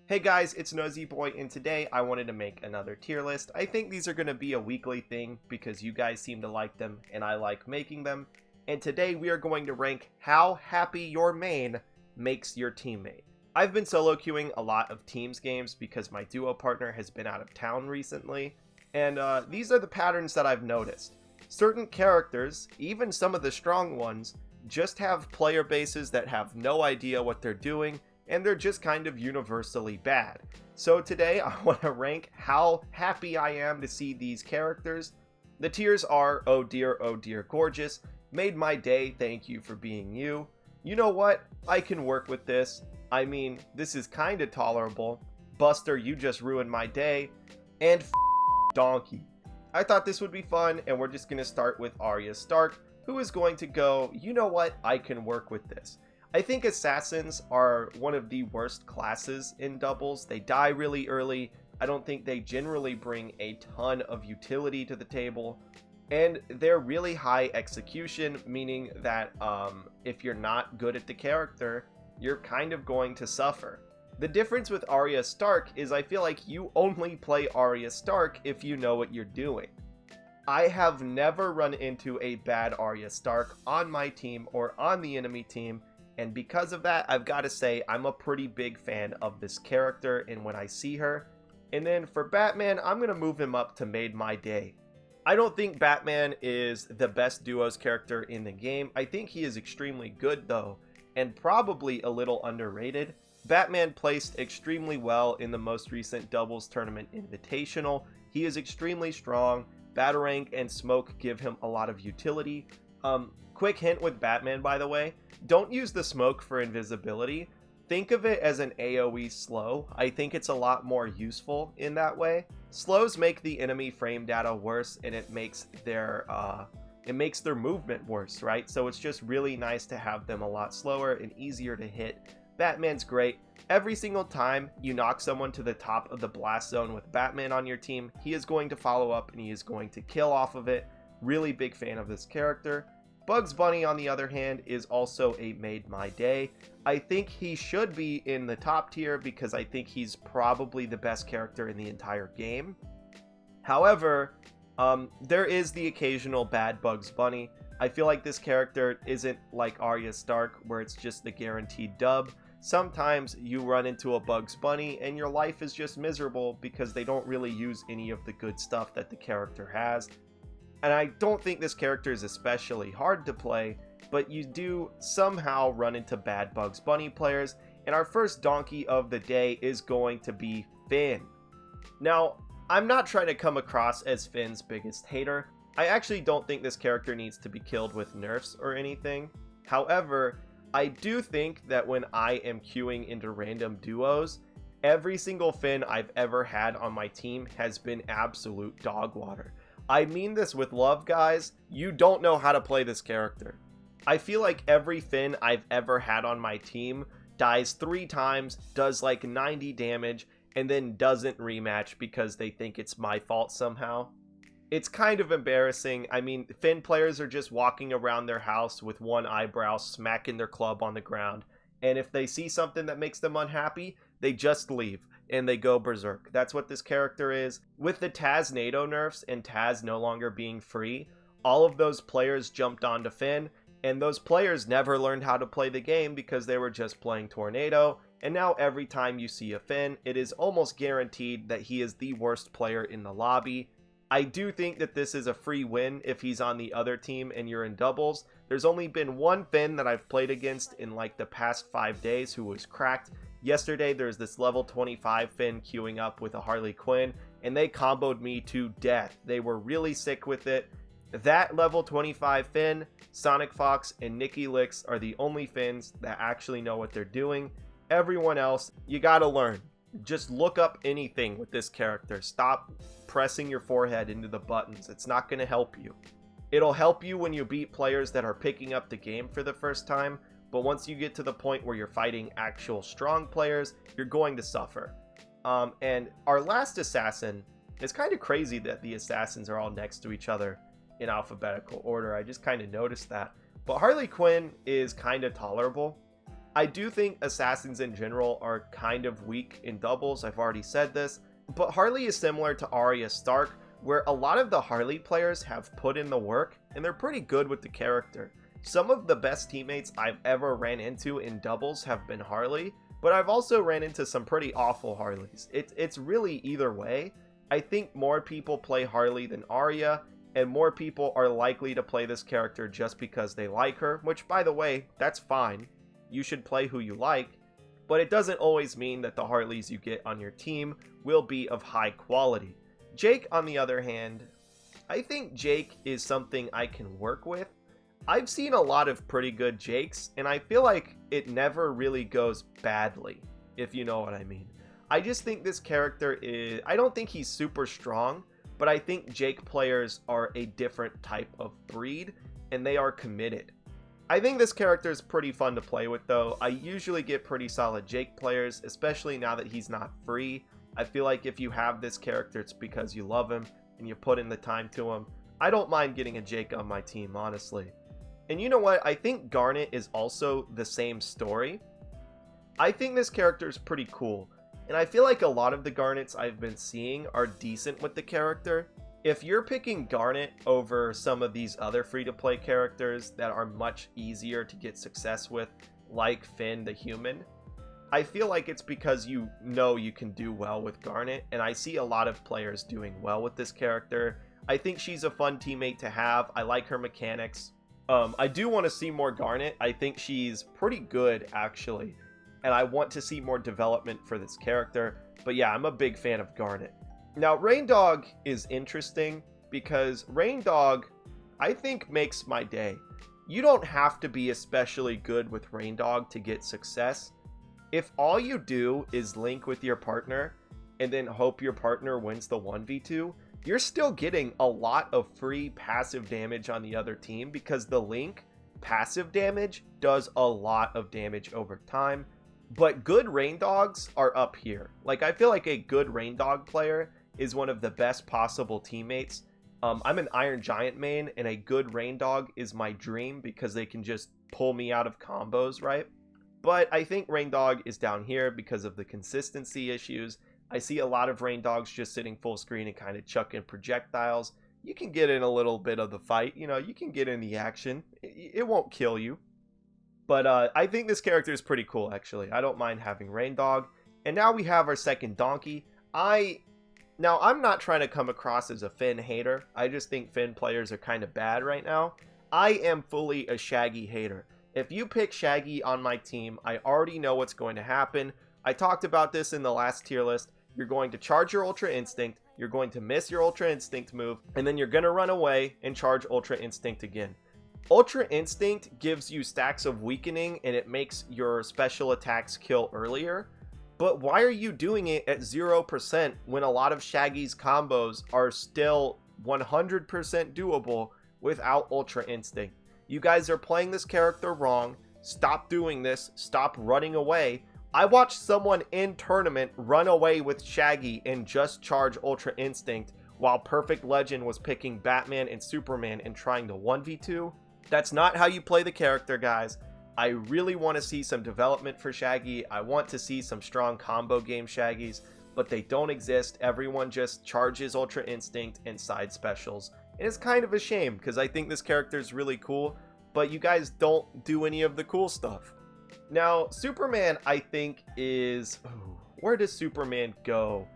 Hey guys, it's Nosy Boy, and today I wanted to make another tier list. I think these are going to be a weekly thing because you guys seem to like them and I like making them. And today we are going to rank how happy your main makes your teammate. I've been solo queuing a lot of teams games because my duo partner has been out of town recently. And these are the patterns that I've noticed. Certain characters, even some of the strong ones, just have player bases that have no idea what they're doing, and they're just kind of universally bad. So today I want to rank how happy I am to see these characters. The tiers are oh dear, gorgeous, made my day, thank you for being you. You know what? I can work with this. I mean, this is kinda tolerable. Buster, you just ruined my day. And donkey. I thought this would be fun, and we're just gonna start with Arya Stark, who is going to go, you know what? I can work with this. I think assassins are one of the worst classes in doubles. They die really early. I don't think they generally bring a ton of utility to the table. And they're really high execution, meaning that if you're not good at the character, you're kind of going to suffer. The difference with Arya Stark is I feel like you only play Arya Stark if you know what you're doing. I have never run into a bad Arya Stark on my team or on the enemy team. And because of that, I've got to say I'm a pretty big fan of this character and when I see her. And then for Batman, I'm going to move him up to made my day. I don't think Batman is the best duos character in the game. I think he is extremely good though, and probably a little underrated. Batman placed extremely well in the most recent doubles tournament invitational. He is extremely strong. Batarang and Smoke give him a lot of utility. Quick hint with Batman, by the way, don't use the smoke for invisibility. Think of it as an AoE slow. I think it's a lot more useful in that way. Slows make the enemy frame data worse, and it makes their movement worse, right? So it's just really nice to have them a lot slower and easier to hit. Batman's great. Every single time you knock someone to the top of the blast zone with Batman on your team, he is going to follow up and he is going to kill off of it. Really big fan of this character. Bugs Bunny, on the other hand, is also a made my day. I think he should be in the top tier because I think he's probably the best character in the entire game. However, there is the occasional bad Bugs Bunny. I feel like this character isn't like Arya Stark, where it's just the guaranteed dub. Sometimes you run into a Bugs Bunny and your life is just miserable because they don't really use any of the good stuff that the character has. And I don't think this character is especially hard to play, but you do somehow run into bad Bugs Bunny players, and our first donkey of the day is going to be Finn. Now, I'm not trying to come across as Finn's biggest hater. I actually don't think this character needs to be killed with nerfs or anything. However, I do think that when I am queuing into random duos, every single Finn I've ever had on my team has been absolute dog water. I mean this with love, guys. You don't know how to play this character. I feel like every Finn I've ever had on my team dies 3 times, does like 90 damage, and then doesn't rematch because they think it's my fault somehow. It's kind of embarrassing. I mean, Finn players are just walking around their house with one eyebrow smacking their club on the ground. And if they see something that makes them unhappy, they just leave and they go berserk. That's what this character is. With the Taz NATO nerfs and Taz no longer being free, all of those players jumped onto Finn, and those players never learned how to play the game because they were just playing Tornado, and now every time you see a Finn, it is almost guaranteed that he is the worst player in the lobby. I do think that this is a free win if he's on the other team and you're in doubles. There's only been one Finn that I've played against in like the past 5 days who was cracked. Yesterday, there's this level 25 Finn queuing up with a Harley Quinn, and they comboed me to death. They were really sick with it. That level 25 Finn, Sonic Fox, and Nicky Licks are the only Finns that actually know what they're doing. Everyone else, you gotta learn. Just look up anything with this character. Stop pressing your forehead into the buttons. It's not gonna help you. It'll help you when you beat players that are picking up the game for the first time, but once you get to the point where you're fighting actual strong players, you're going to suffer. And our last assassin, it's kind of crazy that the assassins are all next to each other in alphabetical order. I just kind of noticed that. But Harley Quinn is kind of tolerable. I do think assassins in general are kind of weak in doubles, I've already said this, but Harley is similar to Arya Stark, where a lot of the Harley players have put in the work, and they're pretty good with the character. Some of the best teammates I've ever ran into in doubles have been Harley, but I've also ran into some pretty awful Harleys. It's really either way. I think more people play Harley than Arya, and more people are likely to play this character just because they like her, which, by the way, that's fine. You should play who you like, but it doesn't always mean that the Harleys you get on your team will be of high quality. Jake, on the other hand, I think Jake is something I can work with. I've seen a lot of pretty good Jakes, and I feel like it never really goes badly, if you know what I mean. I just think this character is... I don't think he's super strong, but I think Jake players are a different type of breed, and they are committed. I think this character is pretty fun to play with, though. I usually get pretty solid Jake players, especially now that he's not free. I feel like if you have this character, it's because you love him, and you put in the time to him. I don't mind getting a Jake on my team, honestly. And you know what? I think Garnet is also the same story. I think this character is pretty cool, and I feel like a lot of the Garnets I've been seeing are decent with the character. If you're picking Garnet over some of these other free-to-play characters that are much easier to get success with, like Finn the Human, I feel like it's because you know you can do well with Garnet, and I see a lot of players doing well with this character. I think she's a fun teammate to have. I like her mechanics. I do want to see more Garnet. I think she's pretty good, actually, and I want to see more development for this character. But yeah, I'm a big fan of Garnet. Now, Raindog is interesting because Raindog, I think, makes my day. You don't have to be especially good with Raindog to get success. If all you do is link with your partner and then hope your partner wins the 1v2, you're still getting a lot of free passive damage on the other team because the link passive damage does a lot of damage over time. But good Raindogs are up here. Like, I feel like a good Raindog player is one of the best possible teammates. I'm an Iron Giant main, and a good Raindog is my dream because they can just pull me out of combos, right? But I think Raindog is down here because of the consistency issues. I see a lot of Raindogs just sitting full screen and kind of chucking projectiles. You can get in a little bit of the fight, you know, you can get in the action. It won't kill you. But I think this character is pretty cool, actually. I don't mind having Raindog. And now we have our second donkey. Now, I'm not trying to come across as a Finn hater. I just think Finn players are kind of bad right now. I am fully a Shaggy hater. If you pick Shaggy on my team, I already know what's going to happen. I talked about this in the last tier list. You're going to charge your Ultra Instinct, you're going to miss your Ultra Instinct move, and then you're going to run away and charge Ultra Instinct again. Ultra Instinct gives you stacks of weakening, and it makes your special attacks kill earlier. But why are you doing it at 0% when a lot of Shaggy's combos are still 100% doable without Ultra Instinct? You guys are playing this character wrong. Stop doing this. Stop running away. I watched someone in tournament run away with Shaggy and just charge Ultra Instinct while Perfect Legend was picking Batman and Superman and trying to 1v2. That's not how you play the character, guys. I really want to see some development for Shaggy. I want to see some strong combo game Shaggys, but they don't exist. Everyone just charges Ultra Instinct and side specials. And it's kind of a shame because I think this character is really cool, but you guys don't do any of the cool stuff. Now, Superman, I think, is... where does Superman go?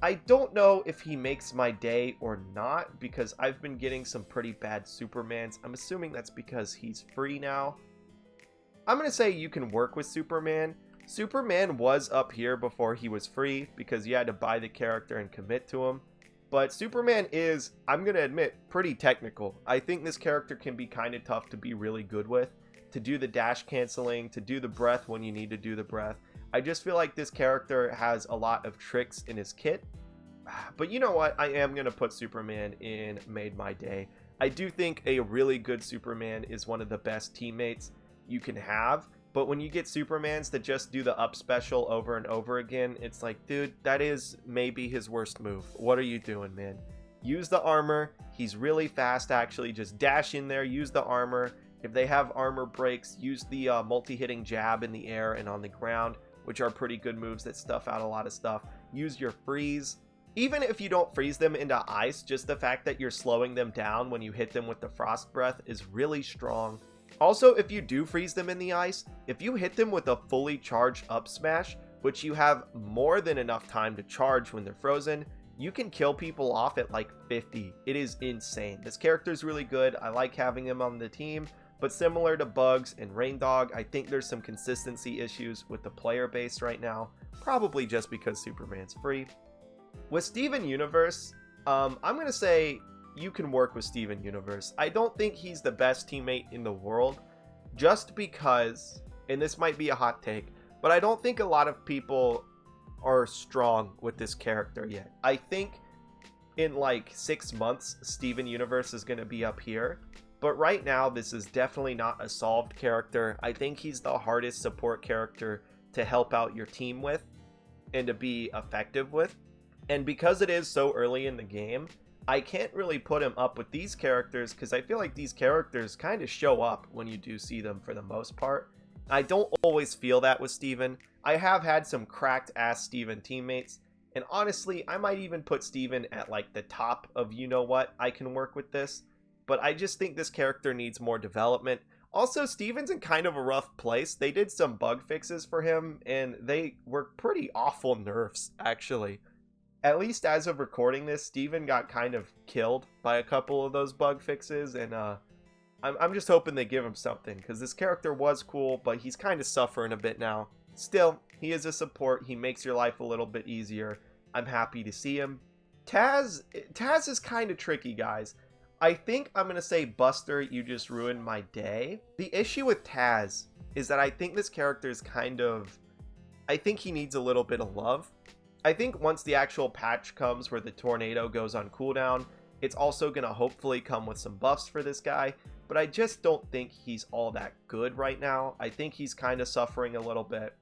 I don't know if he makes my day or not because I've been getting some pretty bad Supermans. I'm assuming that's because he's free now. I'm going to say you can work with Superman. Superman was up here before he was free because you had to buy the character and commit to him. But Superman is, I'm going to admit, pretty technical. I think this character can be kind of tough to be really good with. To do the dash canceling, to do the breath when you need to do the breath. I just feel like this character has a lot of tricks in his kit. But you know what? I am going to put Superman in Made My Day. I do think a really good Superman is one of the best teammates you can have. But when you get Supermans that just do the up special over and over again, it's like, dude, that is maybe his worst move. What are you doing, man? Use the armor. He's really fast, actually. Just dash in there, use the armor, If they have armor breaks, use the multi-hitting jab in the air and on the ground, which are pretty good moves that stuff out a lot of stuff. Use your freeze. Even if you don't freeze them into ice, just the fact that you're slowing them down when you hit them with the frost breath is really strong. Also, if you do freeze them in the ice, if you hit them with a fully charged up smash, which you have more than enough time to charge when they're frozen, you can kill people off at like 50. It is insane. This character is really good. I like having him on the team, but similar to Bugs and Raindog, I think there's some consistency issues with the player base right now, probably just because Superman's free. With Steven Universe, I'm going to say you can work with Steven Universe. I don't think he's the best teammate in the world, just because, and this might be a hot take, but I don't think a lot of people are strong with this character yet. I think in like 6 months, Steven Universe is going to be up here, but right now this is definitely not a solved character. I think he's the hardest support character to help out your team with and to be effective with. And because it is so early in the game, I can't really put him up with these characters because I feel like these characters kind of show up when you do see them for the most part. I don't always feel that with Steven. I have had some cracked ass Steven teammates, and honestly, I might even put Steven at like the top of you know what, I can work with this. But I just think this character needs more development. Also, Steven's in kind of a rough place. They did some bug fixes for him, and they were pretty awful nerfs, actually. At least as of recording this, Steven got kind of killed by a couple of those bug fixes, and I'm just hoping they give him something, because this character was cool, but he's kind of suffering a bit now. Still, he is a support. He makes your life a little bit easier. I'm happy to see him. Taz is kind of tricky, guys. I think I'm going to say, Buster, you just ruined my day. The issue with Taz is that I think this character is I think he needs a little bit of love. I think once the actual patch comes where the tornado goes on cooldown, it's also going to hopefully come with some buffs for this guy, but I just don't think he's all that good right now. I think he's kind of suffering a little bit.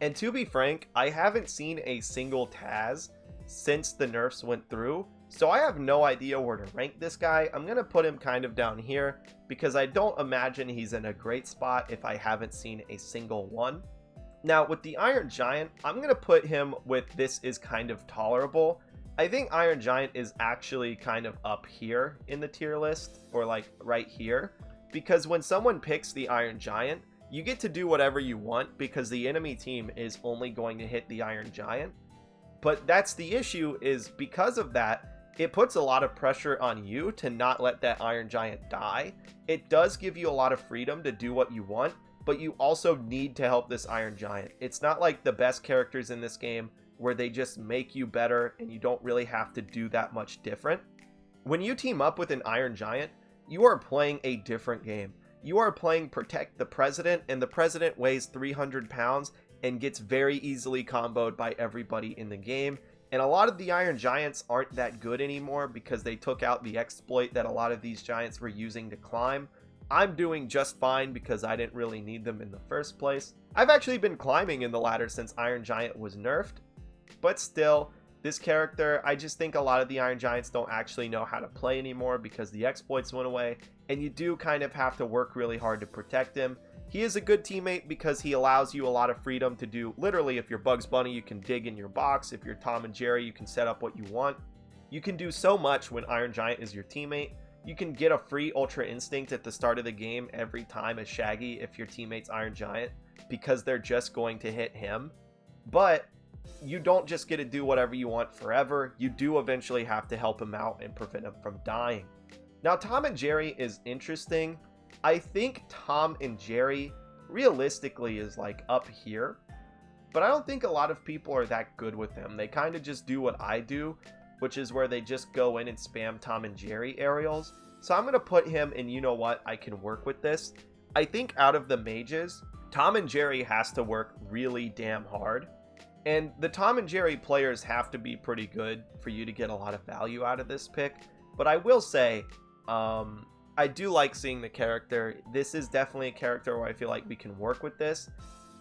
And to be frank, I haven't seen a single Taz since the nerfs went through, so I have no idea where to rank this guy. I'm going to put him kind of down here because I don't imagine he's in a great spot if I haven't seen a single one. Now, with the Iron Giant, I'm going to put him with this is kind of tolerable. I think Iron Giant is actually kind of up here in the tier list, or like right here, because when someone picks the Iron Giant, you get to do whatever you want because the enemy team is only going to hit the Iron Giant. But that's the issue, is because of that, it puts a lot of pressure on you to not let that Iron Giant die. It does give you a lot of freedom to do what you want, but you also need to help this Iron Giant. It's not like the best characters in this game where they just make you better and you don't really have to do that much different. When you team up with an Iron Giant, you are playing a different game. You are playing Protect the President, and the President weighs 300 pounds and gets very easily comboed by everybody in the game. And a lot of the Iron Giants aren't that good anymore because they took out the exploit that a lot of these giants were using to climb. I'm doing just fine because I didn't really need them in the first place. I've actually been climbing in the ladder since Iron Giant was nerfed, but still, this character, I just think a lot of the Iron Giants don't actually know how to play anymore because the exploits went away, and you do kind of have to work really hard to protect him. He is a good teammate because he allows you a lot of freedom to do, literally, if you're Bugs Bunny, you can dig in your box. If you're Tom and Jerry, you can set up what you want. You can do so much when Iron Giant is your teammate. You can get a free Ultra Instinct at the start of the game every time as Shaggy if your teammate's Iron Giant, because they're just going to hit him. But you don't just get to do whatever you want forever. You do eventually have to help him out and prevent him from dying. Now, Tom and Jerry is interesting. I think Tom and Jerry realistically is like up here, but I don't think a lot of people are that good with them. They kind of just do what I do, which is where they just go in and spam Tom and Jerry aerials. So I'm going to put him in, you know what, I can work with this. I think out of the mages, Tom and Jerry has to work really damn hard. And the Tom and Jerry players have to be pretty good for you to get a lot of value out of this pick. But I will say, I do like seeing the character. This is definitely a character where I feel like we can work with this.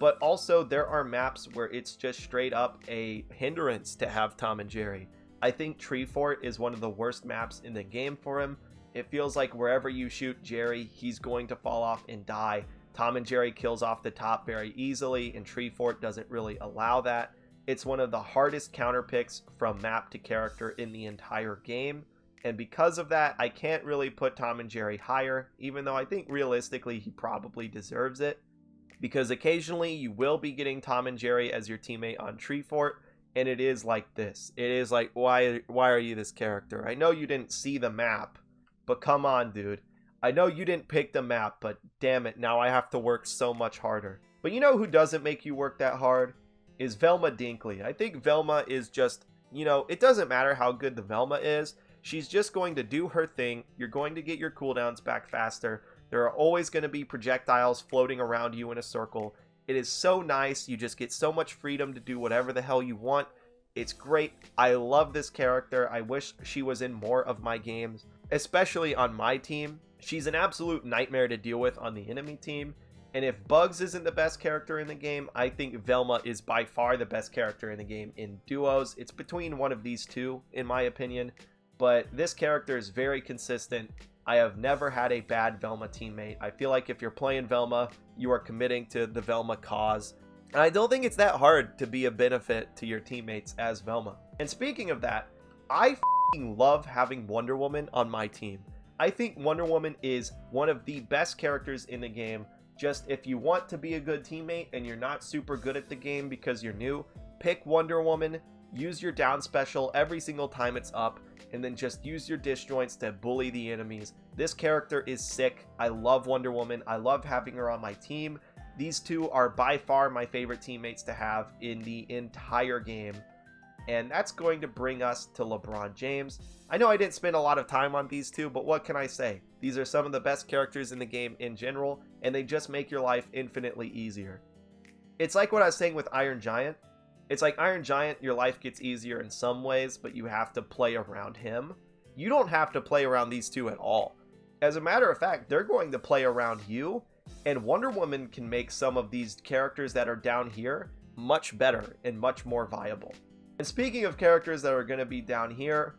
But also, there are maps where it's just straight up a hindrance to have Tom and Jerry. I think Tree Fort is one of the worst maps in the game for him. It feels like wherever you shoot Jerry, he's going to fall off and die. Tom and Jerry kills off the top very easily, and Tree Fort doesn't really allow that. It's one of the hardest counter picks from map to character in the entire game. And because of that, I can't really put Tom and Jerry higher, even though I think realistically he probably deserves it. Because occasionally you will be getting Tom and Jerry as your teammate on Tree Fort, and it is like this. It is like, why are you this character? I know you didn't see the map, but come on, dude. I know you didn't pick the map, but damn it, now I have to work so much harder. But you know who doesn't make you work that hard? Is Velma Dinkley. I think Velma is just, you know, it doesn't matter how good the Velma is. She's just going to do her thing. You're going to get your cooldowns back faster. There are always going to be projectiles floating around you in a circle. It is so nice. You just get so much freedom to do whatever the hell you want. It's great. I love this character. I wish she was in more of my games, especially on my team. She's an absolute nightmare to deal with on the enemy team. And if Bugs isn't the best character in the game, I think Velma is by far the best character in the game in duos. It's between one of these two, in my opinion. But this character is very consistent. I have never had a bad Velma teammate. I feel like if you're playing Velma, you are committing to the Velma cause. And I don't think it's that hard to be a benefit to your teammates as Velma. And speaking of that, I f***ing love having Wonder Woman on my team. I think Wonder Woman is one of the best characters in the game. Just if you want to be a good teammate and you're not super good at the game because you're new, pick Wonder Woman, use your down special every single time it's up, and then just use your disjoints to bully the enemies. This character is sick. I love Wonder Woman. I love having her on my team. These two are by far my favorite teammates to have in the entire game. And that's going to bring us to LeBron James. I know I didn't spend a lot of time on these two, but what can I say? These are some of the best characters in the game in general, and they just make your life infinitely easier. It's like what I was saying with Iron Giant. It's like Iron Giant, your life gets easier in some ways, but you have to play around him. You don't have to play around these two at all. As a matter of fact, they're going to play around you, and Wonder Woman can make some of these characters that are down here much better and much more viable. And speaking of characters that are going to be down here,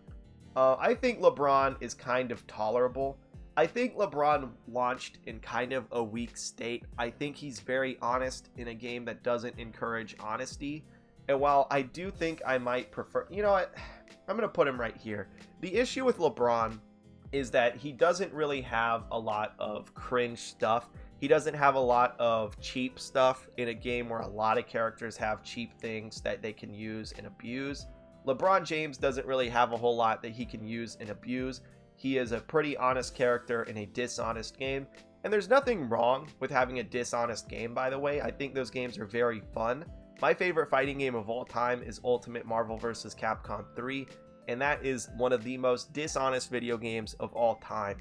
I think LeBron is kind of tolerable. I think LeBron launched in kind of a weak state. I think he's very honest in a game that doesn't encourage honesty. And while I do think I might prefer, you know what, I'm going to put him right here. The issue with LeBron is that he doesn't really have a lot of cringe stuff. He doesn't have a lot of cheap stuff in a game where a lot of characters have cheap things that they can use and abuse. LeBron James doesn't really have a whole lot that he can use and abuse. He is a pretty honest character in a dishonest game. And there's nothing wrong with having a dishonest game, by the way. I think those games are very fun. My favorite fighting game of all time is Ultimate Marvel vs. Capcom 3. And that is one of the most dishonest video games of all time.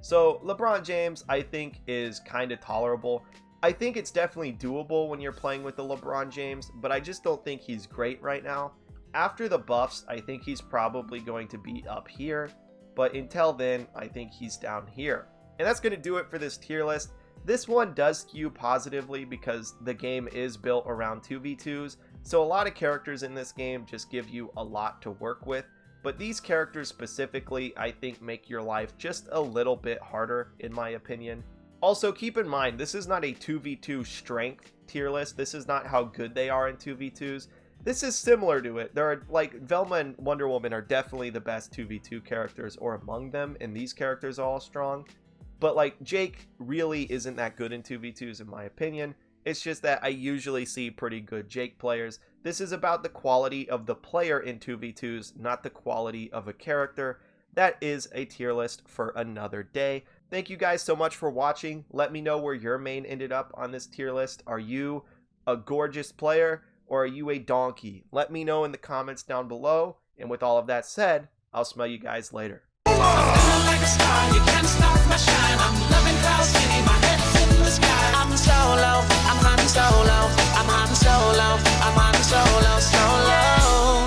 So LeBron James, I think, is kind of tolerable. I think it's definitely doable when you're playing with the LeBron James, but I just don't think he's great right now. After the buffs, I think he's probably going to be up here, but until then, I think he's down here. And that's going to do it for this tier list. This one does skew positively because the game is built around 2v2s, so a lot of characters in this game just give you a lot to work with. But these characters specifically, I think, make your life just a little bit harder, in my opinion. Also, keep in mind, this is not a 2v2 strength tier list. This is not how good they are in 2v2s. This is similar to it. There are, like, Velma and Wonder Woman are definitely the best 2v2 characters, or among them, and these characters are all strong. But, like, Jake really isn't that good in 2v2s, in my opinion. It's just that I usually see pretty good Jake players. This is about the quality of the player in 2v2s, not the quality of a character. That is a tier list for another day. Thank you guys so much for watching. Let me know where your main ended up on this tier list. Are you a gorgeous player or are you a donkey? Let me know in the comments down below. And with all of that said, I'll smell you guys later.